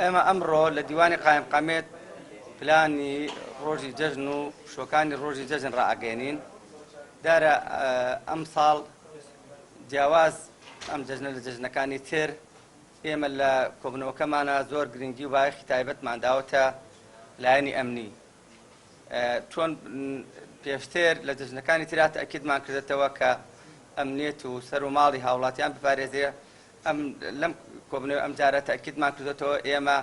ئێمە ئەمڕۆ لە دیوانی قایم قامێت پلانی ڕۆژی جەژن و شۆکانی ڕۆژی جەژن ڕائەگەێنین. دارە ئەم ساڵ جیاواز ئەم جەژنە لە جەژنەکانی تر ئێمە لە کۆبنەوەکەمانە زۆر گرنگی و بایەخی تایبەتمان داوەتە لایەنی ئەمنی. چۆن پێشتر لە جەژنەکانی ترا تەئەکیدمان کردێتەوە کە ئەمنیەت و سەر و ماڵی هاوڵاتیان بپارێزێ. لەم کۆبنەوەی ئەم جارە تەئەکیدمان کردێتەوە ئێمە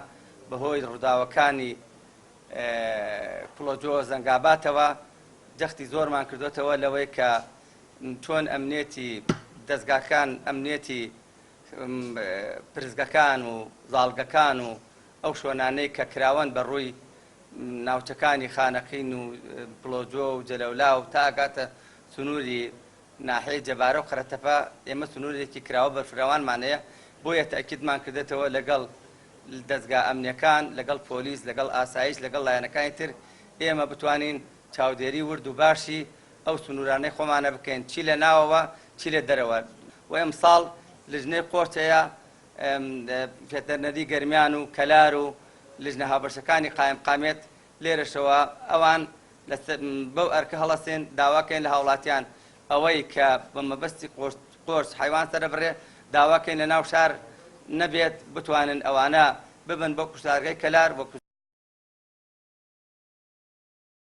بەهۆی ڕووداوەکانی کوڵەجۆ زەنگاباتەوە جەختی زۆرمان کردوێتەوە لەوەی کە چۆن ئەمنیەتی دەستگاکان، ئەمنیەتی پرزگەکان و زاڵگەکان و ئەو شوێنانەی کە کراوەن بە ڕووی ناوچەکانی خانەقین و پڵۆجۆ و جەلەولا و تا ئەگاتە سنووری ناحەی جەبارە و قەرەتەپە ئێمە سنوورێکی کراوە بەرفراوانمانەیە. بۆیە تەئەکیدمان کردێتەوە لەگەڵ دەستگا ئەمنیەکان، لەگەڵ پۆلیس، لەگەڵ ئاسایش، لەگەڵ لایەنەکانی تر ئێمە بتوانین چاودێری ورد و باشی ئەو سنوورانەی خۆمانە بکەین، چی لە ناوەوە چی لە دەرەوە. و ئەمساڵ لژنەی قۆرچەیە پێدەرنەری گەرمیان و کەلار و لژنە هاوبەشەکانی قایم قامێت لێرەشەوە ئەوان بەو ئەرکە هەڵەسێن داواکەین لە هاوڵاتیان ئەوەی کە بە مەبەستی قۆرچ حیوان سەرەبڕێ داواکەین لە ناو شار نەبێت، بتوانن ئەوانە ببن بۆ کوشتارگەی کەلار، بۆ